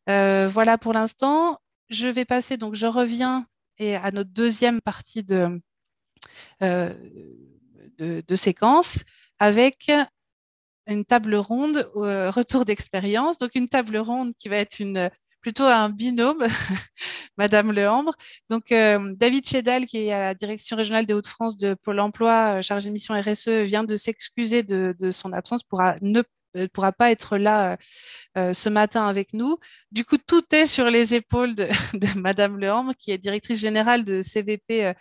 Voilà pour l'instant. Je vais passer, donc je reviens à notre deuxième partie euh, de séquence avec une table ronde, retour d'expérience. Donc une table ronde qui va être plutôt un binôme, Madame Lehambre. Donc David Chédal, qui est à la direction régionale des Hauts-de-France de Pôle emploi, chargé de mission RSE, vient de s'excuser de son absence, ne pourra pas être là ce matin avec nous. Du coup, tout est sur les épaules de Madame Lehambre, qui est directrice générale de CVP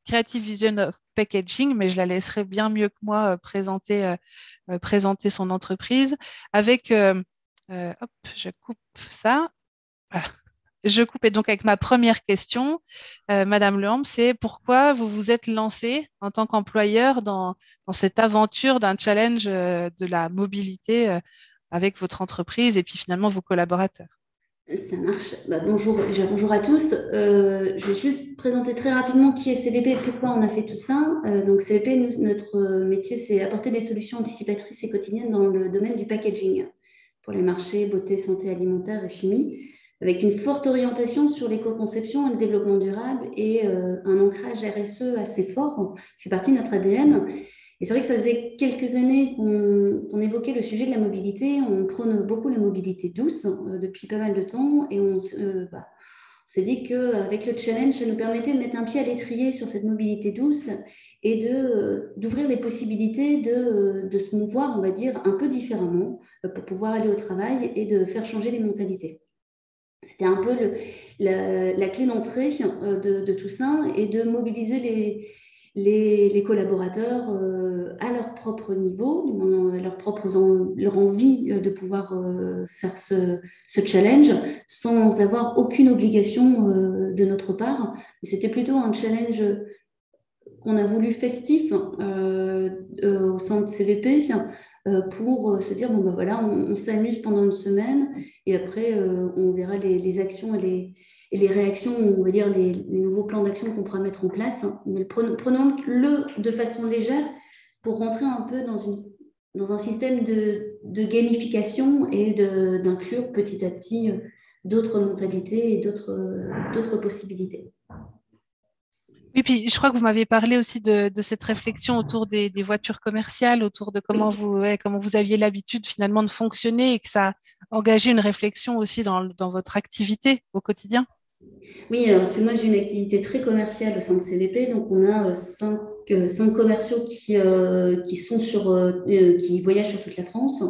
Creative Vision of Packaging, mais je la laisserai bien mieux que moi présenter son entreprise avec, hop, je coupe ça. Voilà. Je coupe et donc avec ma première question, Madame Lehambre, c'est pourquoi vous vous êtes lancée en tant qu'employeur dans cette aventure d'un challenge de la mobilité avec votre entreprise et puis finalement vos collaborateurs. Ça marche. Bah, bonjour, déjà bonjour à tous. Je vais juste présenter très rapidement qui est CVP et pourquoi on a fait tout ça. Donc CVP, notre métier, c'est apporter des solutions anticipatrices et quotidiennes dans le domaine du packaging pour les marchés beauté, santé alimentaire et chimie, avec une forte orientation sur l'éco-conception et le développement durable et un ancrage RSE assez fort qui fait partie de notre ADN. Et c'est vrai que ça faisait quelques années qu'on évoquait le sujet de la mobilité. On prône beaucoup la mobilité douce depuis pas mal de temps. Et on s'est dit qu'avec le challenge, ça nous permettait de mettre un pied à l'étrier sur cette mobilité douce et d'ouvrir les possibilités de se mouvoir, on va dire, un peu différemment pour pouvoir aller au travail et de faire changer les mentalités. C'était un peu la clé d'entrée de tout ça et de mobiliser les collaborateurs à leur propre niveau, leur envie de pouvoir faire ce challenge sans avoir aucune obligation de notre part. C'était plutôt un challenge qu'on a voulu festif au sein de CVP pour se dire, bon ben voilà, on s'amuse pendant une semaine et après on verra les actions et les réactions, on va dire les nouveaux plans d'action qu'on pourra mettre en place. Mais prenons-le de façon légère pour rentrer un peu dans un système de gamification et d'inclure petit à petit d'autres mentalités et d'autres possibilités. Oui, puis je crois que vous m'aviez parlé aussi de cette réflexion autour des voitures commerciales, autour de Oui. comment vous aviez l'habitude finalement de fonctionner et que ça engageait une réflexion aussi dans votre activité au quotidien. Oui, alors parce que moi j'ai une activité très commerciale au sein de CVP, donc on a cinq commerciaux qui sont qui voyagent sur toute la France.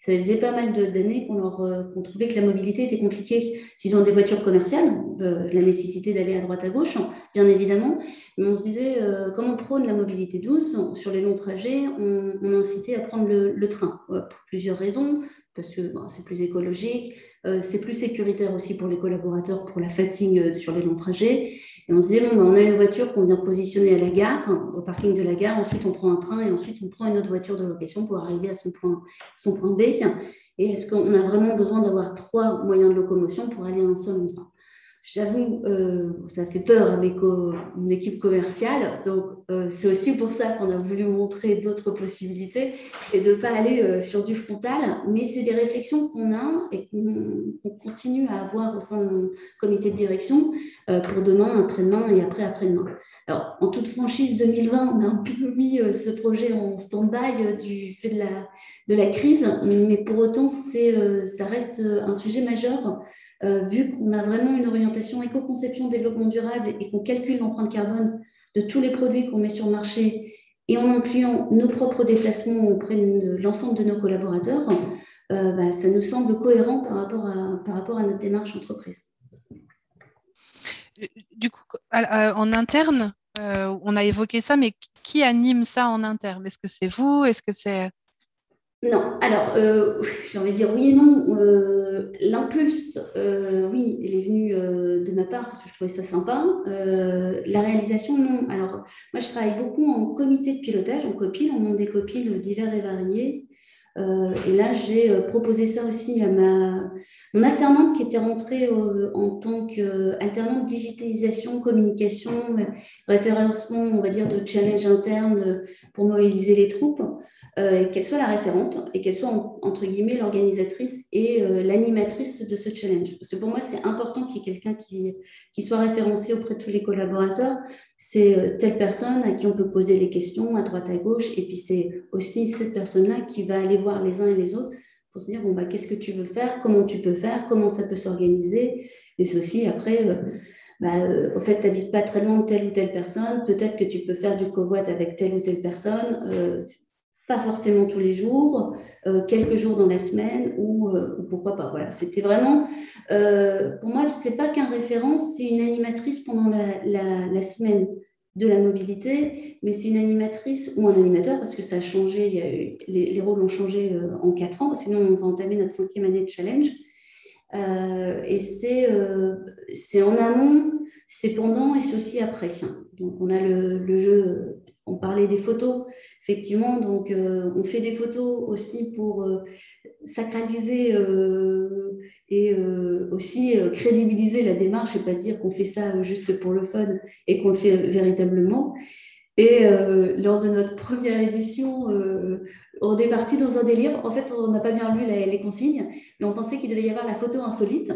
Ça faisait pas mal d'années qu'on trouvait que la mobilité était compliquée. S'ils ont des voitures commerciales, la nécessité d'aller à droite à gauche, bien évidemment, mais on se disait, comme on prône la mobilité douce, sur les longs trajets, on incitait à prendre le train, pour plusieurs raisons, parce que bon, c'est plus écologique, c'est plus sécuritaire aussi pour les collaborateurs, pour la fatigue sur les longs trajets. Et on se disait, bon, ben, on a une voiture qu'on vient positionner à la gare, au parking de la gare, ensuite on prend un train et ensuite on prend une autre voiture de location pour arriver à son point B. Et est-ce qu'on a vraiment besoin d'avoir trois moyens de locomotion pour aller à un seul endroit? J'avoue, ça fait peur avec mon équipe commerciale. Donc, c'est aussi pour ça qu'on a voulu montrer d'autres possibilités et de ne pas aller sur du frontal. Mais c'est des réflexions qu'on a et qu'on continue à avoir au sein de mon comité de direction pour demain, après-demain et après-après-demain. Alors, en toute franchise, 2020, on a un peu mis ce projet en stand-by du fait de la crise. Mais pour autant, ça reste un sujet majeur vu qu'on a vraiment une orientation éco-conception, développement durable et qu'on calcule l'empreinte carbone de tous les produits qu'on met sur le marché et en incluant nos propres déplacements auprès de l'ensemble de nos collaborateurs, ça nous semble cohérent par rapport à notre démarche entreprise. Du coup, en interne, on a évoqué ça, mais qui anime ça en interne? Est-ce que c'est vous? Est-ce que c'est... Non, alors j'ai envie de dire oui et non. L'impulse, oui, il est venu de ma part parce que je trouvais ça sympa. La réalisation, non. Alors moi, je travaille beaucoup en comité de pilotage, en copile, on monte des copiles divers et variés. Et là, j'ai proposé ça aussi à mon alternante qui était rentrée en tant qu'alternante digitalisation, communication, référencement, on va dire, de challenge interne pour mobiliser les troupes. qu'elle soit la référente et qu'elle soit, entre guillemets, l'organisatrice et l'animatrice de ce challenge. Parce que pour moi, c'est important qu'il y ait quelqu'un qui soit référencé auprès de tous les collaborateurs. C'est telle personne à qui on peut poser les questions à droite, à gauche. Et puis, c'est aussi cette personne-là qui va aller voir les uns et les autres pour se dire, bon, bah, qu'est-ce que tu veux faire, comment tu peux faire, comment ça peut s'organiser. Et c'est aussi, après, au fait, tu n'habites pas très loin de telle ou telle personne, peut-être que tu peux faire du covoit avec telle ou telle personne, pas forcément tous les jours, quelques jours dans la semaine ou pourquoi pas. Voilà, c'était vraiment, pour moi, ce n'est pas qu'un référent, c'est une animatrice pendant la semaine de la mobilité, mais c'est une animatrice ou un animateur parce que ça a changé, les rôles ont changé en 4 ans, sinon on va entamer notre 5e année de challenge. Et c'est en amont, c'est pendant et c'est aussi après. Donc, on a le jeu, on parlait des photos, effectivement. Donc, on fait des photos aussi pour sacraliser et aussi crédibiliser la démarche et pas dire qu'on fait ça juste pour le fun et qu'on le fait véritablement. Et lors de notre première édition, on est parti dans un délire. En fait, on n'a pas bien lu les consignes, mais on pensait qu'il devait y avoir la photo insolite.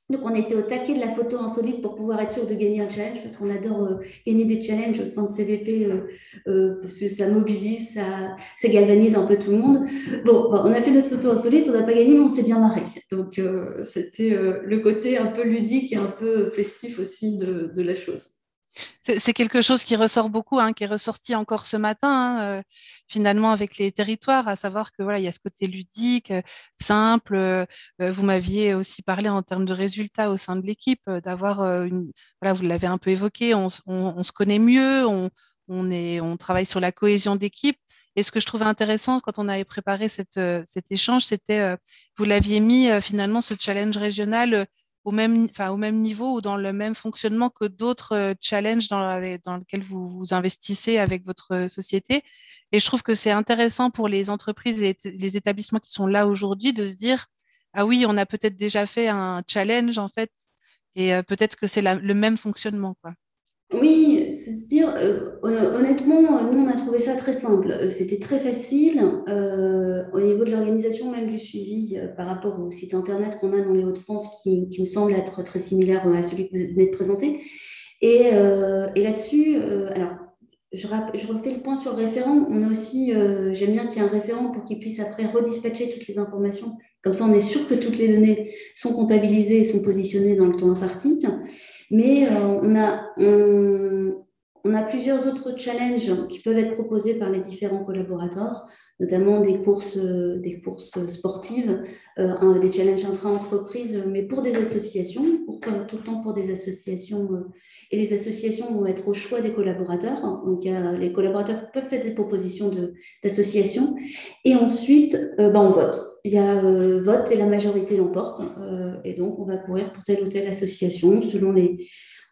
Donc, on était au taquet de la photo insolite pour pouvoir être sûr de gagner un challenge, parce qu'on adore gagner des challenges au sein de CVP, parce que ça mobilise, ça galvanise un peu tout le monde. Bon, on a fait notre photo insolite, on n'a pas gagné, mais on s'est bien marré. Donc, c'était le côté un peu ludique et un peu festif aussi de la chose. C'est quelque chose qui ressort beaucoup, hein, qui est ressorti encore ce matin, hein, finalement, avec les territoires, à savoir que voilà, il y a ce côté ludique, simple. Vous m'aviez aussi parlé en termes de résultats au sein de l'équipe, d'avoir voilà, vous l'avez un peu évoqué, on se connaît mieux, on travaille sur la cohésion d'équipe. Et ce que je trouvais intéressant quand on avait préparé cet échange, c'était, vous l'aviez mis finalement ce challenge régional au même niveau ou dans le même fonctionnement que d'autres challenges dans lesquels vous vous investissez avec votre société. Et je trouve que c'est intéressant pour les entreprises et les établissements qui sont là aujourd'hui de se dire, ah oui, on a peut-être déjà fait un challenge en fait, et peut-être que c'est le même fonctionnement, quoi. Oui, c'est-à-dire, honnêtement, nous, on a trouvé ça très simple. C'était très facile au niveau de l'organisation, même du suivi par rapport au site internet qu'on a dans les Hauts-de-France, qui me semble être très similaire à celui que vous venez de présenter. Et là-dessus, alors, je refais le point sur le référent. On a aussi, j'aime bien qu'il y ait un référent pour qu'il puisse après redispatcher toutes les informations. Comme ça, on est sûr que toutes les données sont comptabilisées et sont positionnées dans le temps imparti. Mais on a plusieurs autres challenges qui peuvent être proposés par les différents collaborateurs, notamment des courses sportives, des challenges intra-entreprises, mais pour des associations, tout le temps pour des associations. Et les associations vont être au choix des collaborateurs. Donc, les collaborateurs peuvent faire des propositions d'associations. Et ensuite, on vote. Il y a vote et la majorité l'emporte. Et donc, on va courir pour telle ou telle association selon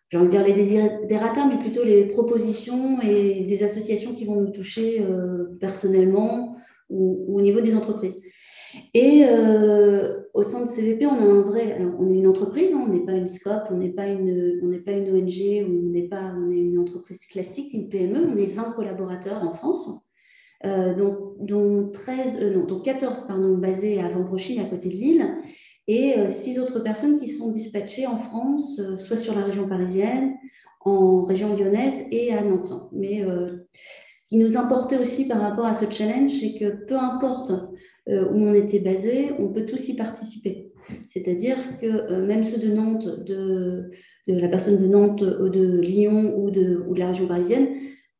j'ai envie de dire les desiderata, mais plutôt les propositions et des associations qui vont nous toucher personnellement ou au niveau des entreprises. Et au sein de CVP, on a alors, on est une entreprise, hein, on n'est pas une SCOP, on n'est pas une ONG, on est une entreprise classique, une PME, on est 20 collaborateurs en France. Dont 14 pardon, basés à Vambrochy, à côté de Lille, et 6 autres personnes qui sont dispatchées en France, soit sur la région parisienne, en région lyonnaise et à Nantes. Mais ce qui nous importait aussi par rapport à ce challenge, c'est que peu importe où on était basé, on peut tous y participer. C'est-à-dire que même ceux de Nantes, de la personne de Nantes, de Lyon ou de la région parisienne,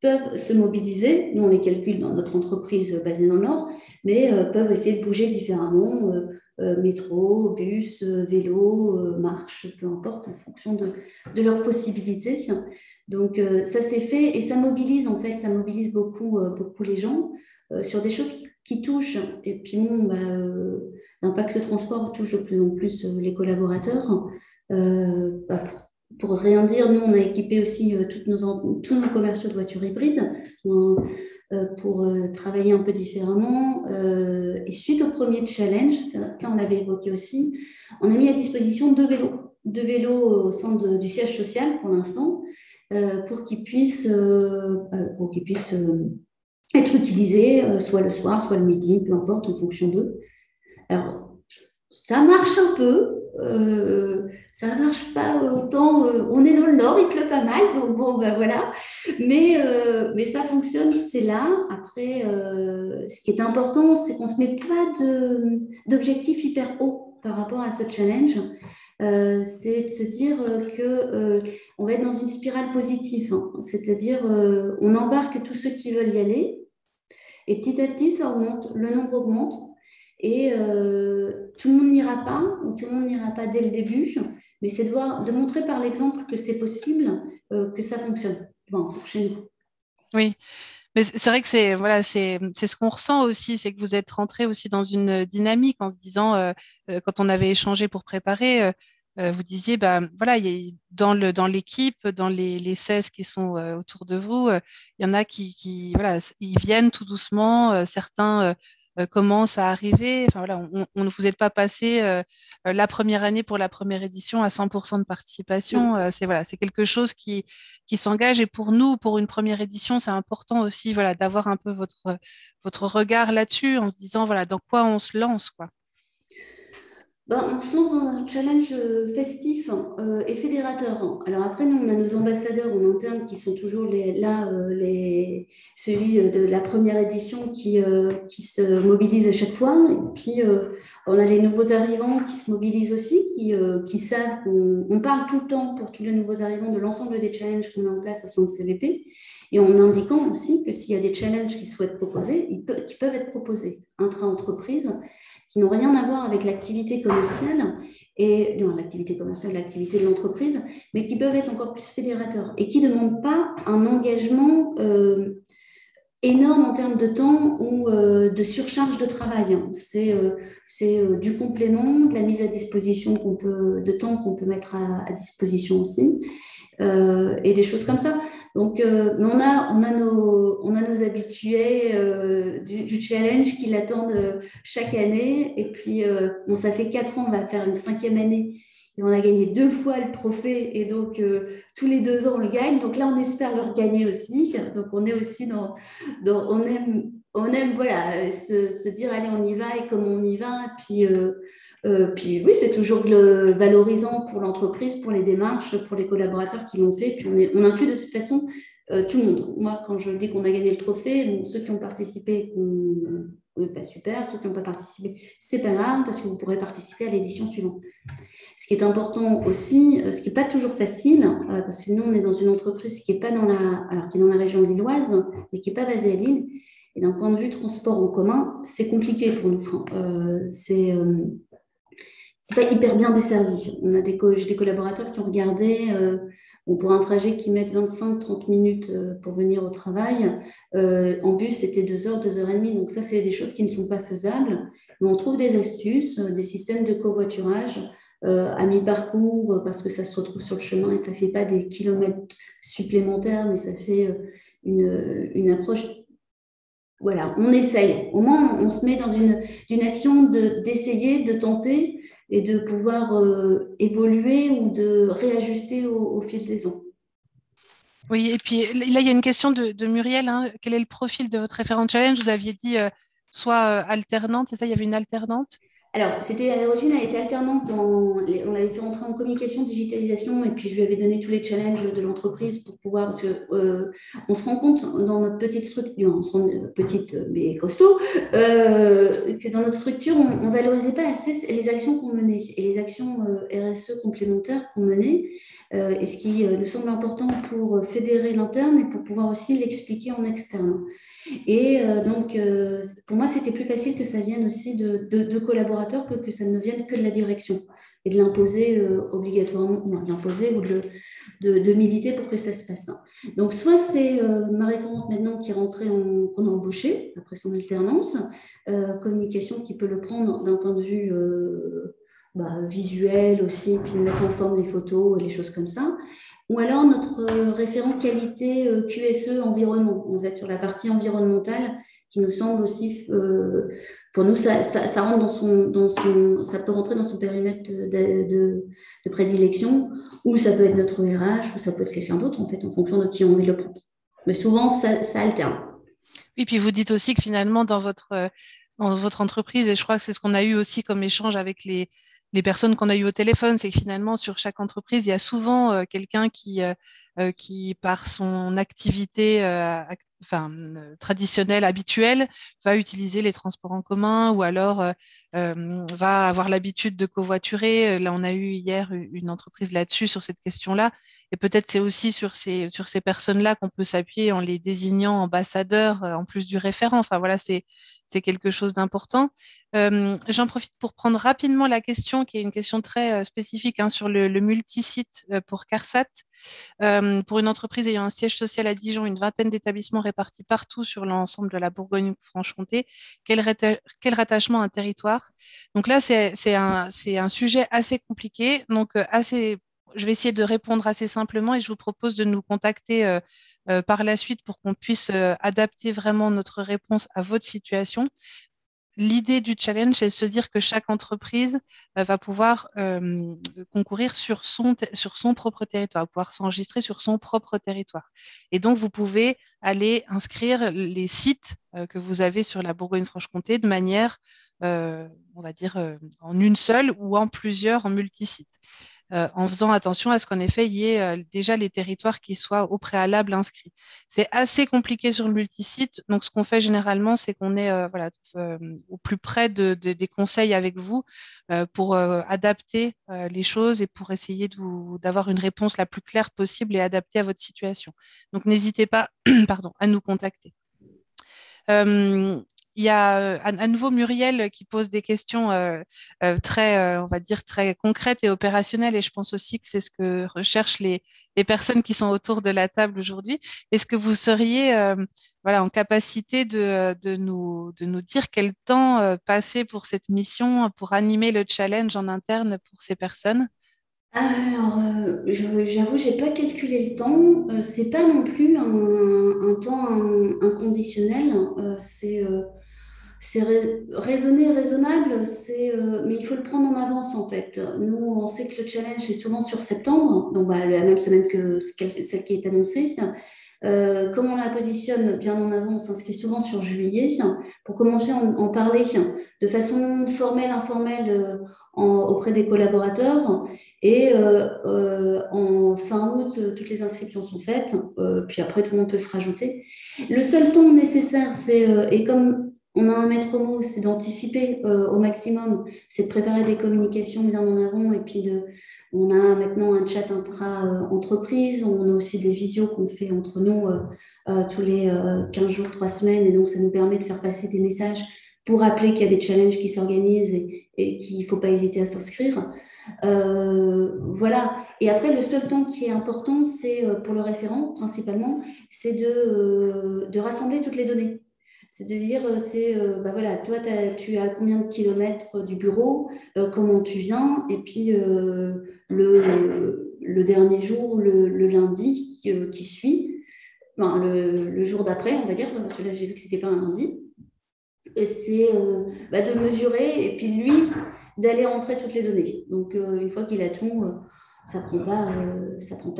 peuvent se mobiliser. Nous, on les calcule dans notre entreprise basée dans le Nord, mais peuvent essayer de bouger différemment, métro, bus, vélo, marche, peu importe, en fonction de leurs possibilités. Donc, ça s'est fait et ça mobilise, en fait, ça mobilise beaucoup, beaucoup les gens sur des choses qui touchent. Et puis, l'impact transport touche de plus en plus les collaborateurs. Pour rien dire, nous, on a équipé aussi tous nos commerciaux de voitures hybrides pour travailler un peu différemment. Et suite au premier challenge, là, on l'avait évoqué aussi, on a mis à disposition 2 vélos au sein du siège social pour l'instant, pour qu'ils puissent être utilisé soit le soir, soit le midi, peu importe, en fonction d'eux. Alors, ça marche un peu, ça marche pas autant. On est dans le nord, il pleut pas mal, donc bon, ben voilà. Mais ça fonctionne, c'est là. Après, ce qui est important, c'est qu'on ne se met pas d'objectifs hyper hauts par rapport à ce challenge. C'est de se dire que on va être dans une spirale positive, hein. C'est-à-dire on embarque tous ceux qui veulent y aller et petit à petit ça augmente, le nombre augmente et tout le monde n'ira pas ou tout le monde n'ira pas dès le début, mais c'est de montrer par l'exemple que c'est possible, que ça fonctionne. Bon, chez nous. Oui, mais c'est vrai que c'est voilà, c'est ce qu'on ressent aussi, c'est que vous êtes rentré aussi dans une dynamique en se disant, quand on avait échangé pour préparer, vous disiez, bah, voilà, dans l'équipe, dans les 16 qui sont autour de vous, il y en a qui voilà, ils viennent tout doucement, certains commencent à arriver. Enfin, voilà, on ne vous êtes pas passé la première année pour la première édition à 100% de participation. Non. C'est voilà, c'est quelque chose qui s'engage. Et pour nous, pour une première édition, c'est important aussi voilà, d'avoir un peu votre regard là-dessus en se disant voilà, dans quoi on se lance, quoi. Ben, on se lance dans un challenge festif et fédérateur, hein. Alors après, nous, on a nos ambassadeurs en interne qui sont toujours là, celui de la première édition qui se mobilise à chaque fois. Et puis, on a les nouveaux arrivants qui se mobilisent aussi, qui savent qu'on parle tout le temps pour tous les nouveaux arrivants de l'ensemble des challenges qu'on met en place au sein de CVP. Et en indiquant aussi que s'il y a des challenges qui souhaitent proposer, qui peuvent être proposés intra-entreprise, qui n'ont rien à voir avec l'activité commerciale et non, l'activité commerciale, l'activité de l'entreprise, mais qui peuvent être encore plus fédérateurs et qui ne demandent pas un engagement énorme en termes de temps ou de surcharge de travail, hein. C'est du complément, de la mise à disposition de temps qu'on peut mettre à disposition aussi et des choses comme ça. Donc, mais on a nos habitués du challenge qui l'attendent chaque année. Et puis, bon, ça fait 4 ans, on va faire une 5e année. Et on a gagné 2 fois le trophée. Et donc, tous les 2 ans, on le gagne. Donc là, on espère le regagner aussi. Donc, on est aussi on aime voilà, se dire, allez, on y va et comment on y va. Et puis oui, c'est toujours valorisant pour l'entreprise, pour les démarches, pour les collaborateurs qui l'ont fait. Puis on inclut de toute façon tout le monde. Moi, quand je dis qu'on a gagné le trophée, bon, ceux qui ont participé, oui, bah, super. Ceux qui n'ont pas participé, c'est pas grave parce que vous pourrez participer à l'édition suivante. Ce qui est important aussi, ce qui n'est pas toujours facile, parce que nous, on est dans une entreprise qui est pas alors qui est dans la région lilloise, mais qui n'est pas basée à Lille. Et d'un point de vue transport en commun, c'est compliqué pour nous. C'est pas hyper bien desservi. J'ai des collaborateurs qui ont regardé pour un trajet qui met 25-30 minutes pour venir au travail. En bus, c'était 2 heures, 2 heures et demie. Donc ça, c'est des choses qui ne sont pas faisables. Mais on trouve des astuces, des systèmes de covoiturage à mi-parcours parce que ça se retrouve sur le chemin et ça ne fait pas des kilomètres supplémentaires, mais ça fait une approche. Voilà, on essaye. Au moins, on se met dans une action d'essayer, de tenter et de pouvoir évoluer ou de réajuster au fil des ans. Oui, et puis là, il y a une question de Muriel, hein. Quel est le profil de votre référent challenge? Vous aviez dit soit alternante, c'est ça, il y avait une alternante? Alors, c'était à l'origine, elle était alternante. On l'avait fait rentrer en communication, digitalisation, et puis je lui avais donné tous les challenges de l'entreprise pour pouvoir, parce que on se rend compte dans notre petite structure, on se rend petite mais costaud, que dans notre structure, on ne valorisait pas assez les actions qu'on menait et les actions RSE complémentaires qu'on menait, et ce qui nous semble important pour fédérer l'interne et pour pouvoir aussi l'expliquer en externe. Et donc, pour moi, c'était plus facile que ça vienne aussi de collaborateurs que ça ne vienne que de la direction et de l'imposer obligatoirement, non, l'imposer ou de militer pour que ça se passe. Donc, soit c'est ma référente maintenant qui est rentrée, qu'on a embauchée après son alternance, communication qui peut le prendre d'un point de vue visuel aussi, puis mettre en forme les photos et les choses comme ça. Ou alors notre référent qualité QSE environnement, en fait, sur la partie environnementale, qui nous semble aussi, pour nous, ça rentre ça peut rentrer dans son périmètre de prédilection, ou ça peut être notre RH, ou ça peut être quelqu'un d'autre, en fait, en fonction de qui a envie de le prendre. Mais souvent, ça alterne. Oui, puis vous dites aussi que finalement, dans votre entreprise, et je crois que c'est ce qu'on a eu aussi comme échange avec les personnes qu'on a eues au téléphone, c'est que finalement, sur chaque entreprise, il y a souvent quelqu'un qui, par son activité traditionnelle, habituelle, va utiliser les transports en commun ou alors va avoir l'habitude de covoiturer. Là, on a eu hier une entreprise là-dessus, sur cette question-là. Et peut-être c'est aussi sur ces personnes-là qu'on peut s'appuyer en les désignant ambassadeurs en plus du référent. Enfin voilà, c'est quelque chose d'important. J'en profite pour prendre rapidement la question, qui est une question très spécifique hein, sur le multisite pour CARSAT. Pour une entreprise ayant un siège social à Dijon, une vingtaine d'établissements répartis partout sur l'ensemble de la Bourgogne-Franche-Comté, quel rattachement à un territoire? Donc là, c'est un sujet assez compliqué, donc je vais essayer de répondre assez simplement et je vous propose de nous contacter par la suite pour qu'on puisse adapter vraiment notre réponse à votre situation. L'idée du challenge, c'est de se dire que chaque entreprise va pouvoir concourir sur son propre territoire, pouvoir s'enregistrer sur son propre territoire. Et donc, vous pouvez aller inscrire les sites que vous avez sur la Bourgogne-Franche-Comté de manière, on va dire, en une seule ou en plusieurs, en multisites en faisant attention à ce qu'en effet, il y ait déjà les territoires qui soient au préalable inscrits. C'est assez compliqué sur le multisite, donc ce qu'on fait généralement, c'est qu'on est voilà, au plus près des conseils avec vous pour adapter les choses et pour essayer d'avoir une réponse la plus claire possible et adaptée à votre situation. Donc n'hésitez pas pardon, à nous contacter. Euh, il y a à nouveau Muriel qui pose des questions très, on va dire, très concrètes et opérationnelles. Et je pense aussi que c'est ce que recherchent les personnes qui sont autour de la table aujourd'hui. Est-ce que vous seriez voilà, en capacité de nous dire quel temps passer pour cette mission, pour animer le challenge en interne pour ces personnes? Alors, j'avoue, j'ai pas calculé le temps. C'est pas non plus un temps inconditionnel. C'est raisonné, raisonnable, mais il faut le prendre en avance en fait. Nous, on sait que le challenge est souvent sur septembre, donc bah, la même semaine que celle qui est annoncée. Comme on la positionne bien en avant, on s'inscrit souvent sur juillet pour commencer à en parler de façon formelle, informelle auprès des collaborateurs. Et en fin août, toutes les inscriptions sont faites. Puis après, tout le monde peut se rajouter. Le seul temps nécessaire, et comme on a un maître mot, c'est d'anticiper au maximum, c'est de préparer des communications bien en avant et puis on a maintenant un chat intra-entreprise, on a aussi des visios qu'on fait entre nous tous les 15 jours, 3 semaines, et donc ça nous permet de faire passer des messages pour rappeler qu'il y a des challenges qui s'organisent et qu'il ne faut pas hésiter à s'inscrire. Voilà. Et après, le seul temps qui est important, c'est pour le référent, principalement, c'est de rassembler toutes les données. C'est de dire, bah voilà, toi, tu as combien de kilomètres du bureau, comment tu viens, et puis le dernier jour, le lundi qui suit, enfin, le jour d'après, on va dire, parce que là, j'ai vu que ce n'était pas un lundi, c'est bah, de mesurer, et puis lui, d'aller rentrer toutes les données. Donc, une fois qu'il a tout, ça prend pas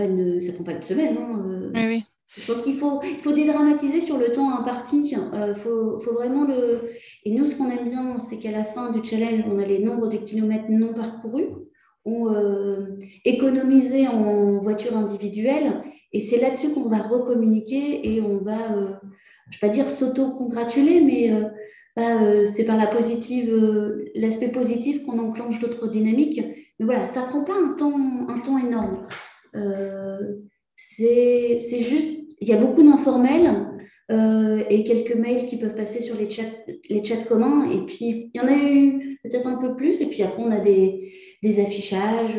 une semaine, hein, Oui, oui. je pense il faut dédramatiser sur le temps imparti. Faut vraiment le. Et nous, ce qu'on aime bien, c'est qu'à la fin du challenge, on a les nombres de kilomètres non parcourus ou économisés en voiture individuelle. Et c'est là-dessus qu'on va recommuniquer et on va, je ne vais pas dire s'auto-congratuler, mais c'est par l'aspect positif qu'on enclenche d'autres dynamiques. Mais voilà, ça ne prend pas un temps énorme. Euh, c'est juste, il y a beaucoup d'informels et quelques mails qui peuvent passer sur les chats communs. Et puis, il y en a eu peut-être un peu plus. Et puis après, on a des affichages.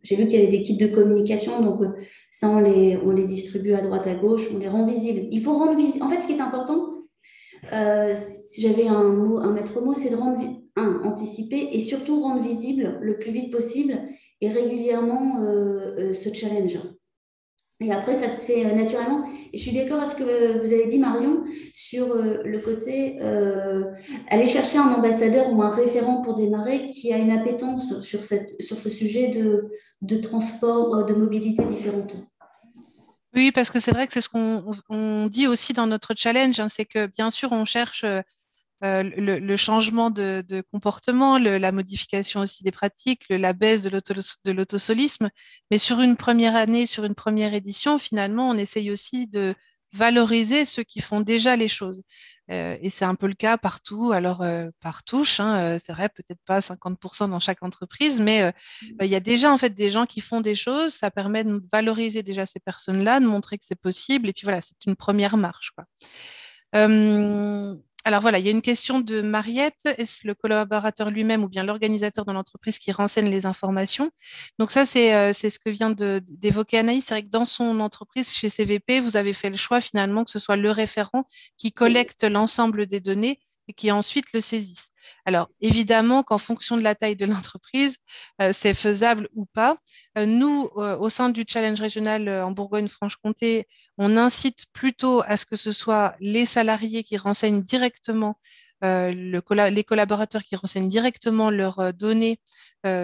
J'ai vu qu'il y avait des kits de communication. Donc, ça, on les distribue à droite, à gauche. On les rend visibles. Il faut rendre visible. En fait, ce qui est important, si j'avais un maître mot, c'est de anticiper et surtout rendre visible le plus vite possible et régulièrement ce challenge. Et après, ça se fait naturellement. Et je suis d'accord avec ce que vous avez dit, Marion, sur le côté aller chercher un ambassadeur ou un référent pour démarrer qui a une appétence sur ce sujet de transport, de mobilité différente. Oui, parce que c'est vrai que c'est ce qu'on dit aussi dans notre challenge, hein, c'est que bien sûr, on cherche le changement de comportement, la modification aussi des pratiques, la baisse de l'autosolisme. Mais sur une première année, sur une première édition, finalement, on essaye aussi de valoriser ceux qui font déjà les choses. Et c'est un peu le cas partout, alors par touche, hein, c'est vrai, peut-être pas 50% dans chaque entreprise, mais il y a déjà en fait des gens qui font des choses, ça permet de valoriser déjà ces personnes-là, de montrer que c'est possible, et puis voilà, c'est une première marche, quoi. Euh, alors voilà, il y a une question de Mariette. Est-ce le collaborateur lui-même ou bien l'organisateur de l'entreprise qui renseigne les informations? Donc ça, c'est ce que vient d'évoquer Anaïs. C'est vrai que dans son entreprise, chez CVP, vous avez fait le choix finalement que ce soit le référent qui Oui. collecte l'ensemble des données et qui ensuite le saisisse. Alors évidemment qu'en fonction de la taille de l'entreprise, c'est faisable ou pas. Nous, au sein du challenge régional en Bourgogne-Franche-Comté, on incite plutôt à ce que ce soit les salariés qui renseignent directement, les collaborateurs qui renseignent directement leurs données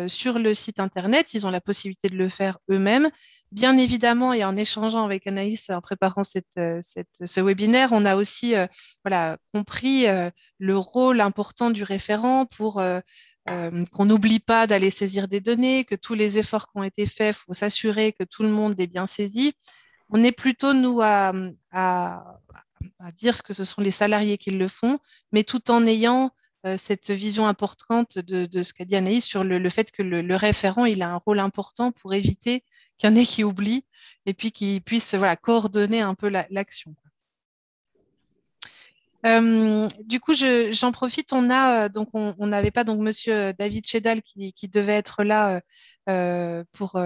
sur le site Internet. Ils ont la possibilité de le faire eux-mêmes. Bien évidemment, et en échangeant avec Anaïs en préparant ce webinaire, on a aussi voilà, compris le rôle important du référent pour qu'on n'oublie pas d'aller saisir des données, que tous les efforts qui ont été faits, il faut s'assurer que tout le monde est bien saisi. On est plutôt, nous, à dire que ce sont les salariés qui le font, mais tout en ayant cette vision importante de ce qu'a dit Anaïs sur le fait que le référent, il a un rôle important pour éviter qu'il y en ait qui oublient et puis qui puissent voilà, coordonner un peu l'action. Du coup, j'en profite. On a donc on n'avait pas donc Monsieur David Chedal qui devait être là pour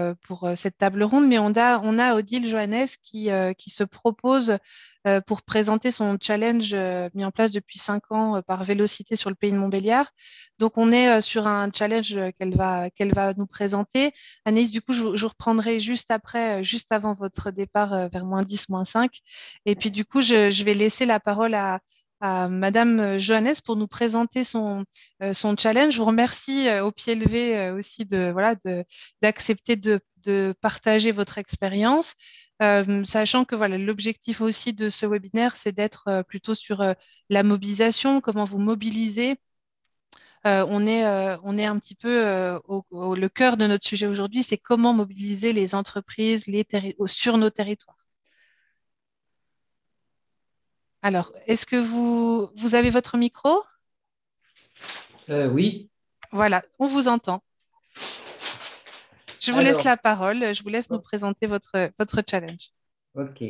cette table ronde, mais on a Odile Johannes qui se propose pour présenter son challenge mis en place depuis 5 ans par Vélocité sur le pays de Montbéliard. Donc on est sur un challenge qu'elle va nous présenter. Anaïs, du coup, je vous reprendrai juste après, juste avant votre départ vers -10, -5. Et puis du coup, je vais laisser la parole à Madame Johannes pour nous présenter son challenge. Je vous remercie au pied levé aussi voilà, d'accepter de partager votre expérience, sachant que voilà, l'objectif aussi de ce webinaire, c'est d'être plutôt sur la mobilisation, comment vous mobilisez. On est un petit peu le cœur de notre sujet aujourd'hui, c'est comment mobiliser les entreprises sur nos territoires. Alors, est-ce que vous avez votre micro? Oui, Voilà, on vous entend. Je vous laisse alors, la parole. Je vous laisse nous présenter votre challenge. ok.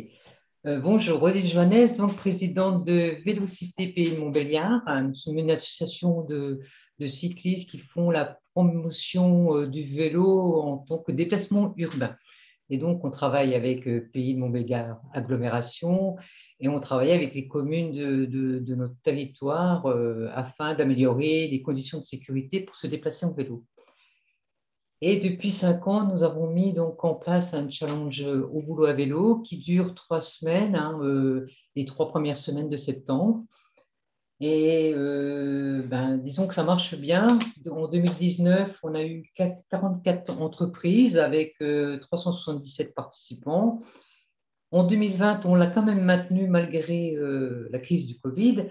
Bonjour, Odile Joannès, donc présidente de Vélocité Pays de Montbéliard. Nous sommes une association de cyclistes qui font la promotion du vélo en tant que déplacement urbain. Et donc, on travaille avec Pays de Montbéliard Agglomération et on travaille avec les communes de notre territoire afin d'améliorer les conditions de sécurité pour se déplacer en vélo. Et depuis 5 ans, nous avons mis donc en place un challenge au boulot à vélo qui dure 3 semaines, hein, les 3 premières semaines de septembre. Et disons que ça marche bien. En 2019, on a eu 44 entreprises avec 377 participants. En 2020, on l'a quand même maintenu malgré la crise du Covid.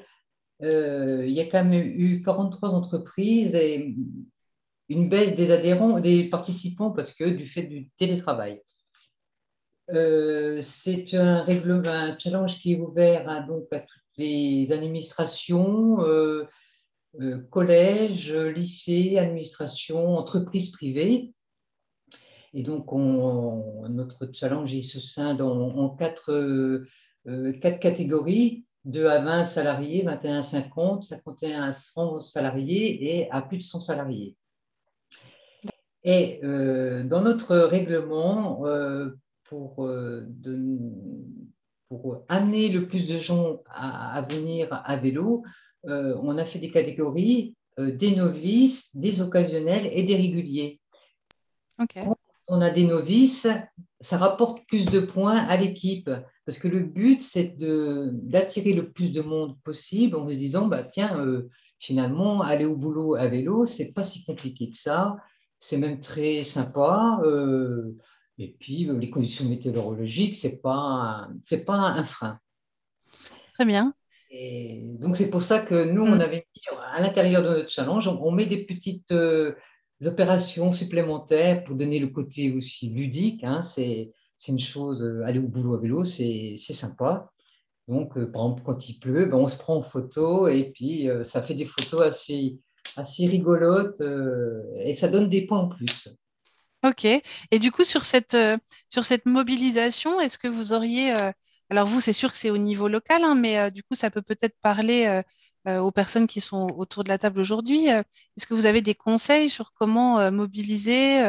Il y a quand même eu 43 entreprises et une baisse des adhérents, des participants parce que du fait du télétravail. C'est un challenge qui est ouvert donc à toutes les administrations, collèges, lycées, administrations, entreprises privées. Et donc, notre challenge il se scinde en quatre catégories, de à 20 salariés, 21 à 50, 51 à 100 salariés et à plus de 100 salariés. Et dans notre règlement, pour, pour amener le plus de gens à venir à vélo, on a fait des catégories, des novices, des occasionnels et des réguliers. Okay. Quand on a des novices, ça rapporte plus de points à l'équipe, parce que le but, c'est d'attirer le plus de monde possible en se disant, bah, tiens, finalement, aller au boulot à vélo, c'est pas si compliqué que ça. C'est même très sympa. Et puis, les conditions météorologiques, ce n'est pas un frein. Très bien. Et donc, c'est pour ça que nous, on avait mis à l'intérieur de notre challenge, on met des petites opérations supplémentaires pour donner le côté aussi ludique. Hein. C'est une chose, aller au boulot à vélo, c'est sympa. Donc, par exemple, quand il pleut, ben, on se prend en photo et puis ça fait des photos assez rigolotes et ça donne des points en plus. Ok. Et du coup, sur cette mobilisation, est-ce que vous auriez, alors vous, c'est sûr que c'est au niveau local, hein, mais du coup, ça peut peut-être parler aux personnes qui sont autour de la table aujourd'hui. Est-ce que vous avez des conseils sur comment mobiliser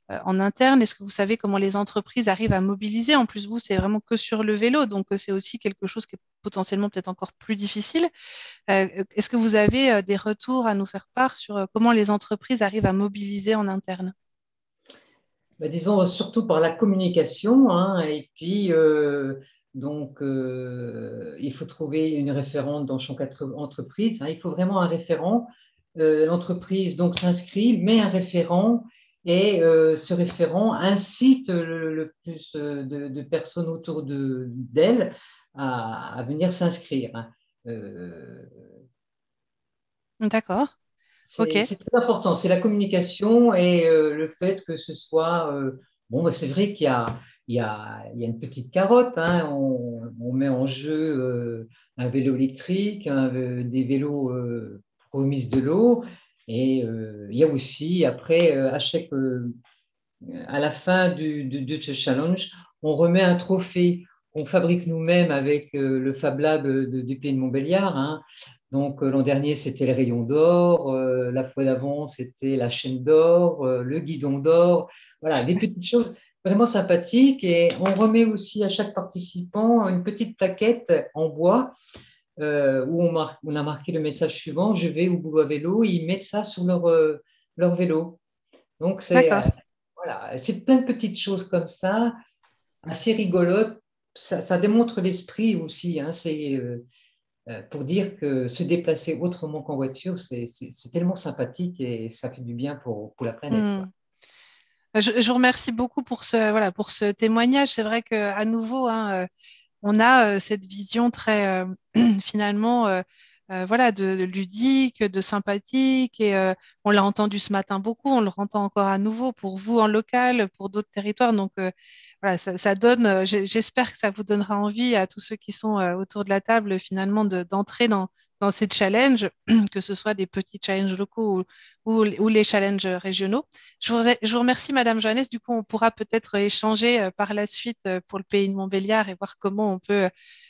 en interne? Est-ce que vous savez comment les entreprises arrivent à mobiliser? En plus, vous, c'est vraiment que sur le vélo, donc c'est aussi quelque chose qui est potentiellement peut-être encore plus difficile. Est-ce que vous avez des retours à nous faire part sur comment les entreprises arrivent à mobiliser en interne? Ben, disons surtout par la communication, hein, et puis donc il faut trouver une référente dans chaque entreprise. Hein, il faut vraiment un référent. L'entreprise donc s'inscrit, met un référent et ce référent incite le plus de personnes autour d'elle à venir s'inscrire. Hein. D'accord. Ok. C'est très important, c'est la communication et le fait que ce soit… bon, bah, c'est vrai qu'il y a une petite carotte. Hein, on met en jeu un vélo électrique, des vélos pour remise de l'eau. Et il y a aussi, après, à la fin de ce challenge, on remet un trophée qu'on fabrique nous-mêmes avec le Fab Lab du Pays de Montbéliard. Hein. Donc, l'an dernier, c'était le rayon d'or. La fois d'avant, c'était la chaîne d'or, le guidon d'or. Voilà, des petites choses vraiment sympathiques. Et on remet aussi à chaque participant une petite plaquette en bois où on a marqué le message suivant: je vais au boulot à vélo. Et ils mettent ça sur leur vélo. Donc, D'accord. voilà, c'est plein de petites choses comme ça, assez rigolotes. Ça démontre l'esprit aussi. Hein, c'est pour dire que se déplacer autrement qu'en voiture, c'est tellement sympathique et ça fait du bien pour la planète, quoi. Hmm. Je vous remercie beaucoup pour voilà, pour ce témoignage. C'est vrai qu'à nouveau, hein, on a cette vision très finalement voilà, de ludique, de sympathique. Et on l'a entendu ce matin beaucoup, on le entend encore à nouveau pour vous en local, pour d'autres territoires. Donc voilà, ça donne, j'espère que ça vous donnera envie à tous ceux qui sont autour de la table finalement d'entrer dans ces challenges, que ce soit des petits challenges locaux ou les challenges régionaux. Je vous remercie, Madame Joannès. Du coup, on pourra peut-être échanger par la suite pour le pays de Montbéliard et voir comment on peut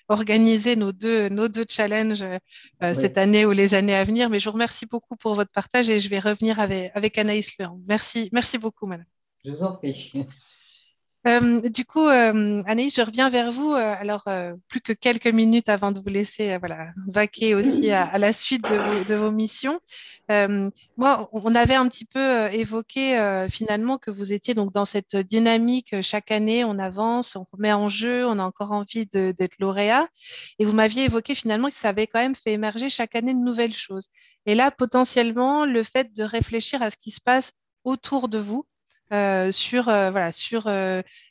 organiser nos deux challenges cette Oui, année ou les années à venir. Mais je vous remercie beaucoup pour votre partage et je vais revenir avec Anaïs Lehan. Merci beaucoup, Madame. je vous en prie. Du coup, Anaïs, je reviens vers vous. Alors, plus que quelques minutes avant de vous laisser voilà, vaquer aussi à la suite de vos missions. Moi, on avait un petit peu évoqué finalement que vous étiez donc dans cette dynamique. Chaque année, on avance, on remet en jeu, on a encore envie d'être lauréat. Et vous m'aviez évoqué finalement que ça avait quand même fait émerger chaque année de nouvelles choses. Et là, potentiellement, le fait de réfléchir à ce qui se passe autour de vous voilà,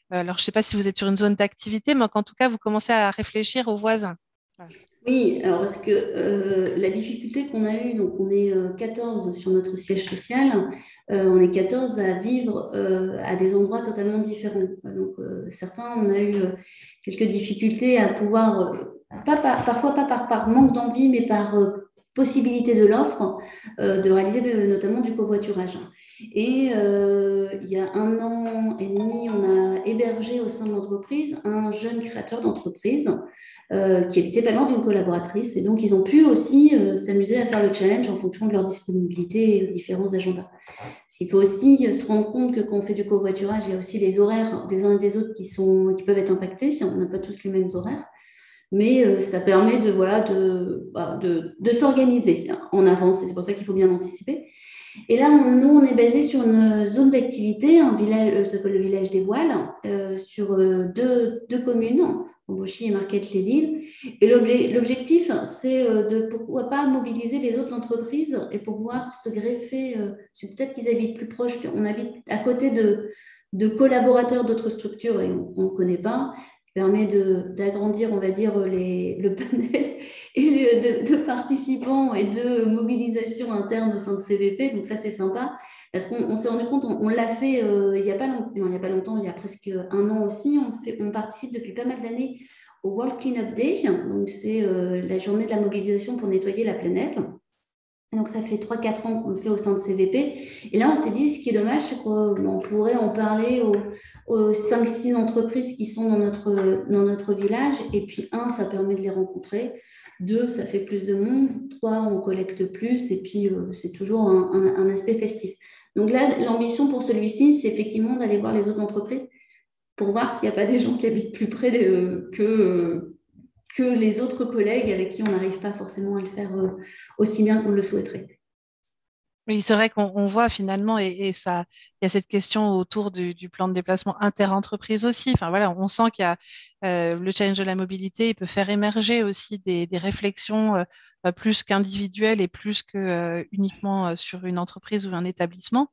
alors, je ne sais pas si vous êtes sur une zone d'activité, mais qu'en tout cas, vous commencez à réfléchir aux voisins. Voilà. Oui, alors parce que la difficulté qu'on a eue, donc on est 14 sur notre siège social, on est 14 à vivre à des endroits totalement différents. Donc certains, on a eu quelques difficultés à pouvoir, parfois pas par manque d'envie, mais par possibilité de l'offre, de réaliser notamment du covoiturage. Et il y a 1 an et demi, on a hébergé au sein de l'entreprise un jeune créateur d'entreprise qui habitait pas loin d'une collaboratrice. Et donc, ils ont pu aussi s'amuser à faire le challenge en fonction de leur disponibilité et aux différents agendas. Il faut aussi se rendre compte que quand on fait du covoiturage, il y a aussi les horaires des uns et des autres qui peuvent être impactés. On n'a pas tous les mêmes horaires. Mais ça permet de s'organiser en avance. Et c'est pour ça qu'il faut bien l'anticiper. Et là, nous, on est basé sur une zone d'activité, un village, ça s'appelle le village des Voiles, sur deux communes, Embauchy et Marquette-les-Lilles. Et l'objectif, c'est de pourquoi pas mobiliser les autres entreprises et pour pouvoir se greffer, peut-être qu'ils habitent plus proche, on habite à côté de collaborateurs d'autres structures et on ne connaît pas, qui permet d'agrandir, on va dire, le panel et de participants et de mobilisation interne au sein de CVP. Donc ça, c'est sympa. Parce qu'on s'est rendu compte, on l'a fait il n'y a pas longtemps, il y a presque un an aussi. On participe depuis pas mal d'années au World Cleanup Day. Donc, c'est la journée de la mobilisation pour nettoyer la planète. Donc, ça fait 3-4 ans qu'on le fait au sein de CVP. Et là, on s'est dit, ce qui est dommage, c'est qu'on pourrait en parler aux 5-6 entreprises qui sont dans notre village. Et puis, ça permet de les rencontrer. 2, ça fait plus de monde. 3, on collecte plus. Et puis, c'est toujours un aspect festif. Donc là, l'ambition pour celui-ci, c'est effectivement d'aller voir les autres entreprises pour voir s'il n'y a pas des gens qui habitent plus près que les autres collègues avec qui on n'arrive pas forcément à le faire aussi bien qu'on le souhaiterait. Oui, c'est vrai qu'on voit finalement, et ça, il y a cette question autour du plan de déplacement inter-entreprise aussi. Enfin voilà, on sent qu'il y a le challenge de la mobilité, il peut faire émerger aussi des réflexions plus qu'individuelles et plus que uniquement sur une entreprise ou un établissement.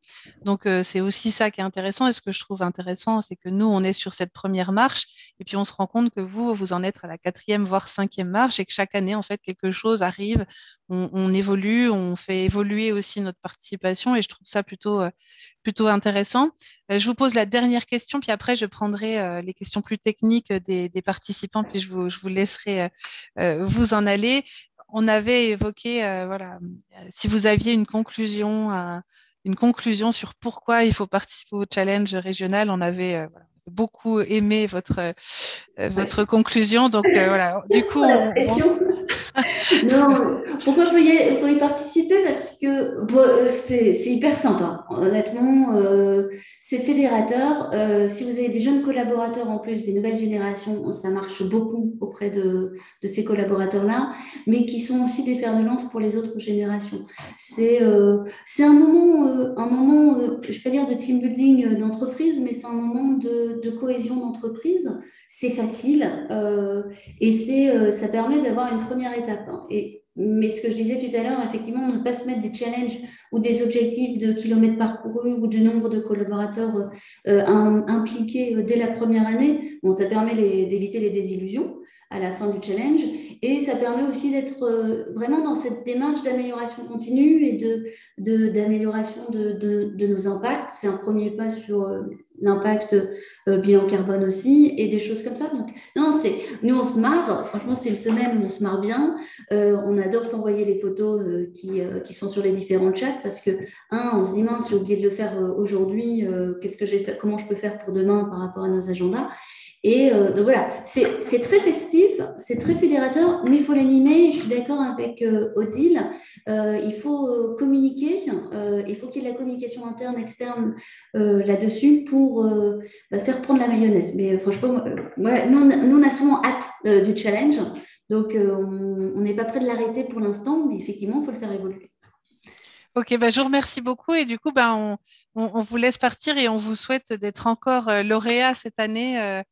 Donc c'est aussi ça qui est intéressant. Et ce que je trouve intéressant, c'est que nous, on est sur cette première marche, et puis on se rend compte que vous en êtes à la 4e, voire 5e marche, et que chaque année, en fait, quelque chose arrive. On évolue, on fait évoluer aussi notre participation et je trouve ça plutôt intéressant. Je vous pose la dernière question, puis après je prendrai les questions plus techniques des participants, puis je vous laisserai vous en aller. On avait évoqué, voilà, si vous aviez une conclusion sur pourquoi il faut participer au challenge régional, on avait voilà, beaucoup aimé votre conclusion. Donc voilà, du coup, Non, pourquoi il faut y participer? Parce que c'est hyper sympa. Honnêtement, c'est fédérateur. Si vous avez des jeunes collaborateurs en plus, des nouvelles générations, ça marche beaucoup auprès de ces collaborateurs-là, mais qui sont aussi des fers de lance pour les autres générations. C'est un moment je ne vais pas dire de team building d'entreprise, mais c'est un moment de cohésion d'entreprise. C'est facile. Et ça permet d'avoir une première étape. Mais ce que je disais tout à l'heure, effectivement, ne pas se mettre des challenges ou des objectifs de kilomètres parcourus ou de nombre de collaborateurs impliqués dès la première année. Bon, ça permet d'éviter les désillusions à la fin du challenge. Et ça permet aussi d'être vraiment dans cette démarche d'amélioration continue et d'amélioration de nos impacts. C'est un premier pas sur l'impact bilan carbone aussi et des choses comme ça. Donc, non, nous, on se marre. Franchement, c'est une semaine où on se marre bien. On adore s'envoyer les photos qui sont sur les différents chats parce que, on se dit, mince, j'ai oublié de le faire aujourd'hui. Qu'est-ce que j'ai fait? Comment je peux faire pour demain par rapport à nos agendas? Et donc voilà, c'est très festif, c'est très fédérateur, mais il faut l'animer. Je suis d'accord avec Odile. Il faut communiquer, il faut qu'il y ait de la communication interne, externe là-dessus pour faire prendre la mayonnaise. Mais franchement, nous, on a souvent hâte du challenge. Donc, on n'est pas prêt de l'arrêter pour l'instant, mais effectivement, il faut le faire évoluer. Ok, je vous remercie beaucoup et du coup, on vous laisse partir et on vous souhaite d'être encore lauréat cette année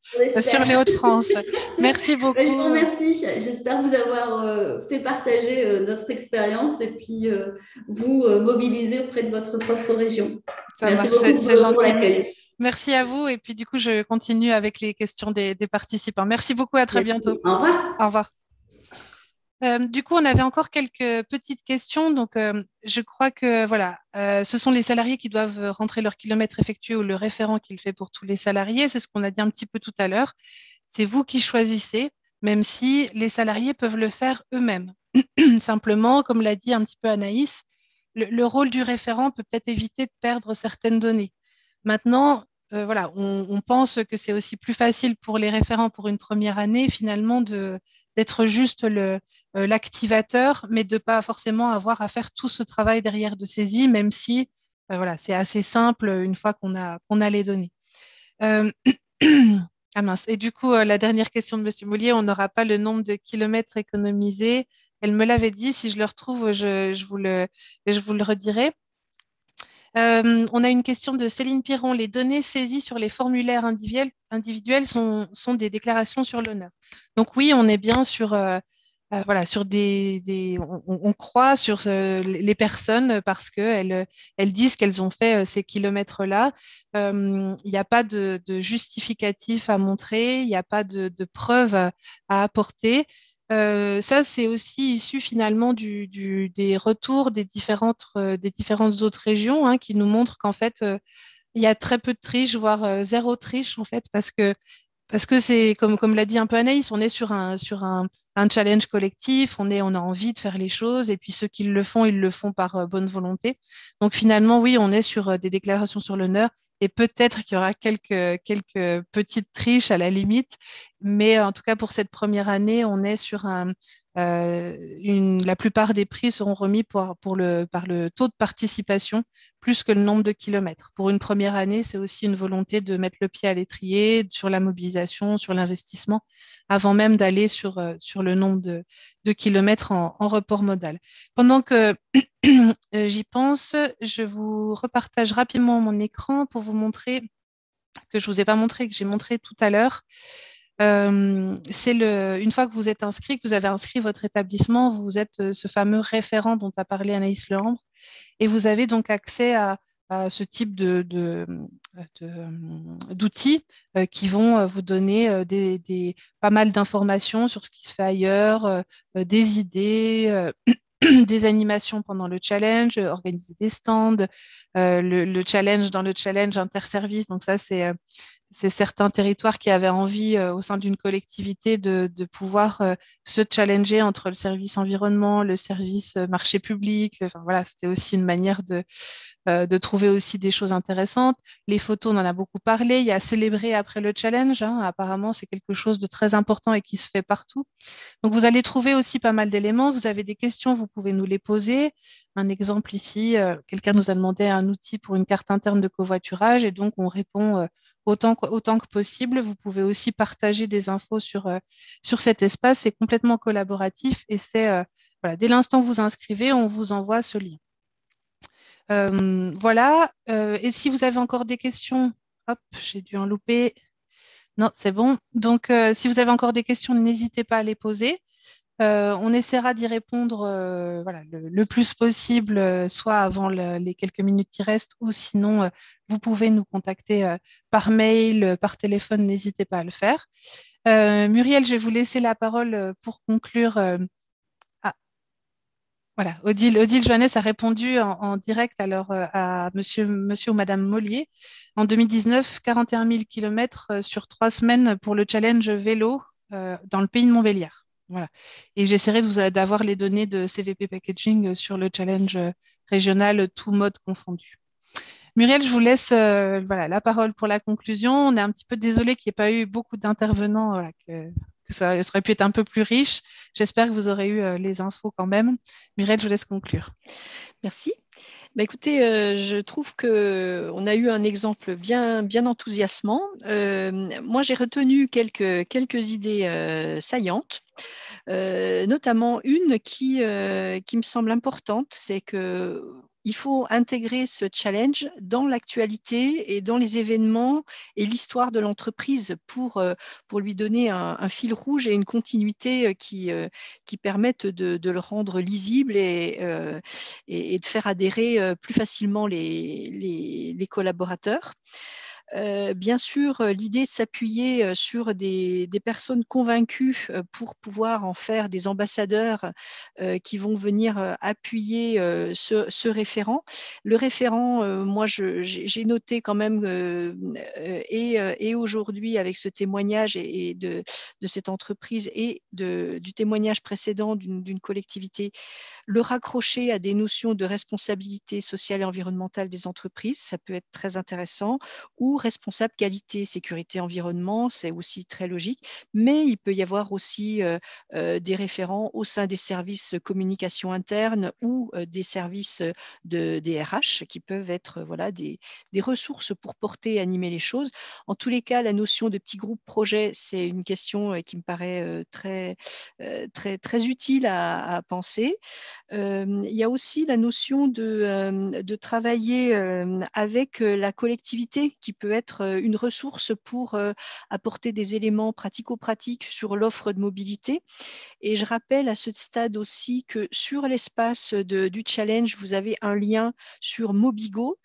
sur les Hauts-de-France. Merci beaucoup. Je vous remercie. J'espère vous avoir fait partager notre expérience et puis vous mobiliser auprès de votre propre région. Merci beaucoup c'est gentil. Merci à vous et puis du coup, je continue avec les questions des participants. Merci beaucoup, à très bientôt. Au revoir. Au revoir. Du coup, on avait encore quelques petites questions. Donc, je crois que voilà, ce sont les salariés qui doivent rentrer leur kilomètre effectué ou le référent qui le fait pour tous les salariés. C'est ce qu'on a dit un petit peu tout à l'heure. C'est vous qui choisissez, même si les salariés peuvent le faire eux-mêmes. Simplement, comme l'a dit un petit peu Anaïs, le rôle du référent peut peut-être éviter de perdre certaines données. Maintenant, voilà, on pense que c'est aussi plus facile pour les référents pour une première année, finalement, d'être juste l'activateur, mais de ne pas forcément avoir à faire tout ce travail derrière de saisie, même si voilà, c'est assez simple une fois qu'on a les données. Ah mince. Et du coup, la dernière question de M. Moulier, on n'aura pas le nombre de kilomètres économisés. Elle me l'avait dit, si je le retrouve, je vous le redirai. On a une question de Céline Piron. Les données saisies sur les formulaires individuels sont des déclarations sur l'honneur. Donc oui, on est bien sur voilà, sur on croit sur les personnes parce qu'elles disent qu'elles ont fait ces kilomètres-là. Il n'y a pas de justificatif à montrer, il n'y a pas de preuves à apporter. Ça, c'est aussi issu finalement des retours des différentes autres régions, hein, qui nous montrent qu'en fait, il y a très peu de triche, voire zéro triche, en fait, parce que c'est, comme l'a dit un peu Anaïs, on est sur un challenge collectif, on a envie de faire les choses, et puis ceux qui le font, ils le font par bonne volonté. Donc finalement, oui, on est sur des déclarations sur l'honneur, et peut-être qu'il y aura quelques petites triches à la limite, mais en tout cas, pour cette première année, on est sur la plupart des prix seront remis par le taux de participation plus que le nombre de kilomètres. Pour une première année, c'est aussi une volonté de mettre le pied à l'étrier sur la mobilisation, sur l'investissement, avant même d'aller sur le nombre de kilomètres en report modal. Pendant que j'y pense, je vous repartage rapidement mon écran pour vous montrer que je ne vous ai pas montré, que j'ai montré tout à l'heure. Une fois que vous êtes inscrit, que vous avez inscrit votre établissement, vous êtes ce fameux référent dont a parlé Anaïs Lehambre, et vous avez donc accès à ce type d'outils qui vont vous donner pas mal d'informations sur ce qui se fait ailleurs, des idées, des animations pendant le challenge, organiser des stands, le challenge dans le challenge interservice. Donc ça, c'est certains territoires qui avaient envie au sein d'une collectivité de pouvoir se challenger entre le service environnement, le service marché public. Enfin, voilà, c'était aussi une manière de trouver aussi des choses intéressantes. Les photos, on en a beaucoup parlé. Il y a célébrer après le challenge, hein. Apparemment, c'est quelque chose de très important et qui se fait partout. Donc, vous allez trouver aussi pas mal d'éléments. Vous avez des questions, vous pouvez nous les poser. Un exemple ici, quelqu'un nous a demandé un outil pour une carte interne de covoiturage et donc on répond autant que possible. Vous pouvez aussi partager des infos sur cet espace. C'est complètement collaboratif et voilà, dès l'instant où vous inscrivez, on vous envoie ce lien. Voilà. Et si vous avez encore des questions, hop, j'ai dû en louper. Non, c'est bon. Donc, si vous avez encore des questions, n'hésitez pas à les poser. On essaiera d'y répondre voilà, le plus possible, soit avant les quelques minutes qui restent, ou sinon, vous pouvez nous contacter par mail, par téléphone, n'hésitez pas à le faire. Muriel, je vais vous laisser la parole pour conclure. Voilà, Odile Joannès a répondu en direct alors à monsieur ou madame Mollier. En 2019, 41 000 km sur 3 semaines pour le challenge vélo dans le pays de Montbéliard. Voilà. Et j'essaierai d'avoir les données de CVP Packaging sur le challenge régional, tout mode confondu. Muriel, je vous laisse voilà, la parole pour la conclusion. On est un petit peu désolé qu'il n'y ait pas eu beaucoup d'intervenants, voilà, que ça aurait pu être un peu plus riche. J'espère que vous aurez eu les infos quand même. Muriel, je vous laisse conclure. Merci. Bah, écoutez, je trouve qu'on a eu un exemple bien enthousiasmant. Moi, j'ai retenu quelques idées saillantes. Notamment une qui me semble importante, c'est qu'il faut intégrer ce challenge dans l'actualité et dans les événements et l'histoire de l'entreprise pour lui donner un fil rouge et une continuité qui permettent de le rendre lisible et de faire adhérer plus facilement les collaborateurs. Bien sûr, l'idée de s'appuyer sur des personnes convaincues pour pouvoir en faire des ambassadeurs qui vont venir appuyer ce référent. Le référent, moi, j'ai noté quand même, et aujourd'hui avec ce témoignage et de cette entreprise et du témoignage précédent d'une collectivité, le raccrocher à des notions de responsabilité sociale et environnementale des entreprises, ça peut être très intéressant, ou responsable qualité, sécurité, environnement, c'est aussi très logique, mais il peut y avoir aussi des référents au sein des services communication interne ou des services des RH qui peuvent être voilà, des ressources pour porter et animer les choses. En tous les cas, la notion de petit groupe projet, c'est une question qui me paraît très utile à penser. Il y a aussi la notion de travailler avec la collectivité qui peut peut être une ressource pour apporter des éléments pratico-pratiques sur l'offre de mobilité. Et je rappelle à ce stade aussi que sur l'espace du challenge, vous avez un lien sur Mobigo,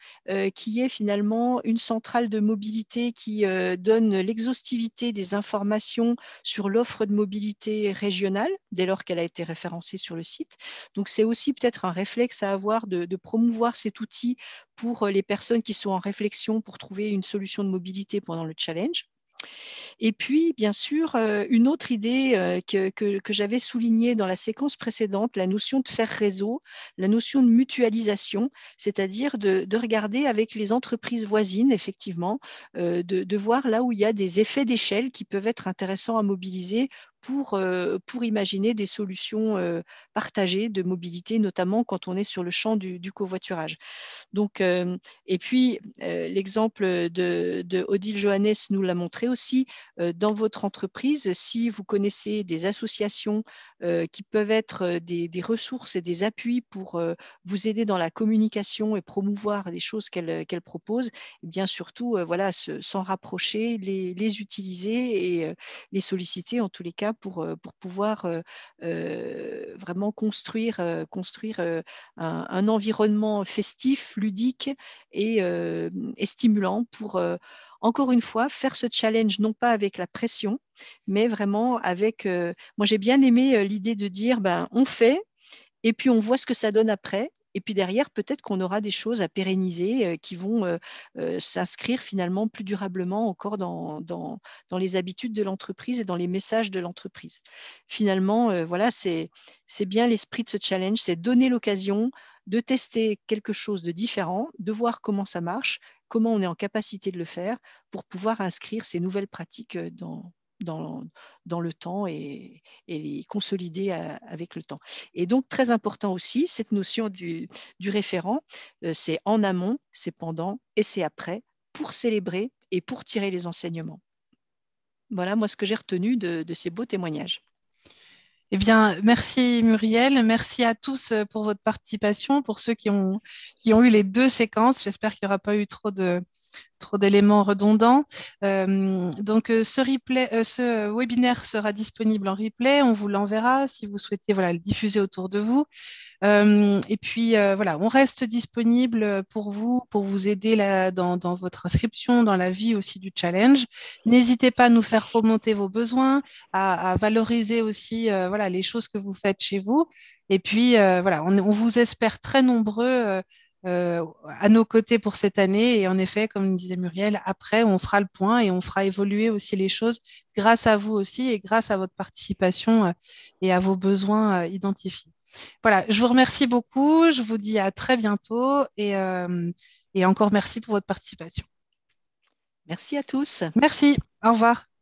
qui est finalement une centrale de mobilité qui donne l'exhaustivité des informations sur l'offre de mobilité régionale, dès lors qu'elle a été référencée sur le site. Donc, c'est aussi peut-être un réflexe à avoir de promouvoir cet outil pour les personnes qui sont en réflexion pour trouver une solution de mobilité pendant le challenge. Et puis, bien sûr, une autre idée que j'avais soulignée dans la séquence précédente, la notion de faire réseau, la notion de mutualisation, c'est-à-dire de regarder avec les entreprises voisines, effectivement, de voir là où il y a des effets d'échelle qui peuvent être intéressants à mobiliser pour imaginer des solutions partagées de mobilité, notamment quand on est sur le champ du covoiturage. Donc, et puis, l'exemple de Odile Johannes nous l'a montré aussi. Dans votre entreprise, si vous connaissez des associations qui peuvent être des ressources et des appuis pour vous aider dans la communication et promouvoir des choses qu'elles proposent, eh bien surtout, voilà, s'en rapprocher, les utiliser et les solliciter en tous les cas pour pouvoir vraiment construire un environnement festif, ludique et stimulant pour, encore une fois, faire ce challenge non pas avec la pression, mais vraiment avec… moi, j'ai bien aimé l'idée de dire, on fait et puis on voit ce que ça donne après. Et puis derrière, peut-être qu'on aura des choses à pérenniser qui vont s'inscrire finalement plus durablement encore dans les habitudes de l'entreprise et dans les messages de l'entreprise. Finalement, voilà, c'est bien l'esprit de ce challenge, c'est donner l'occasion de tester quelque chose de différent, de voir comment ça marche, comment on est en capacité de le faire pour pouvoir inscrire ces nouvelles pratiques dans le temps et les consolider avec le temps. Et donc, très important aussi, cette notion du référent, c'est en amont, c'est pendant et c'est après, pour célébrer et pour tirer les enseignements. Voilà, moi, ce que j'ai retenu de ces beaux témoignages. Eh bien, merci Muriel, merci à tous pour votre participation, pour ceux qui ont eu les deux séquences. J'espère qu'il n'y aura pas eu trop d'éléments redondants. Donc, ce webinaire sera disponible en replay. On vous l'enverra si vous souhaitez le diffuser autour de vous. Et puis, voilà, on reste disponible pour vous aider dans votre inscription, dans la vie aussi du challenge. N'hésitez pas à nous faire remonter vos besoins, à valoriser aussi les choses que vous faites chez vous. Et puis, on vous espère très nombreux à nos côtés pour cette année. Et en effet, comme disait Muriel, après, on fera le point et on fera évoluer aussi les choses grâce à vous aussi et grâce à votre participation et à vos besoins identifiés. Voilà, je vous remercie beaucoup. Je vous dis à très bientôt et encore merci pour votre participation. Merci à tous. Merci. Au revoir.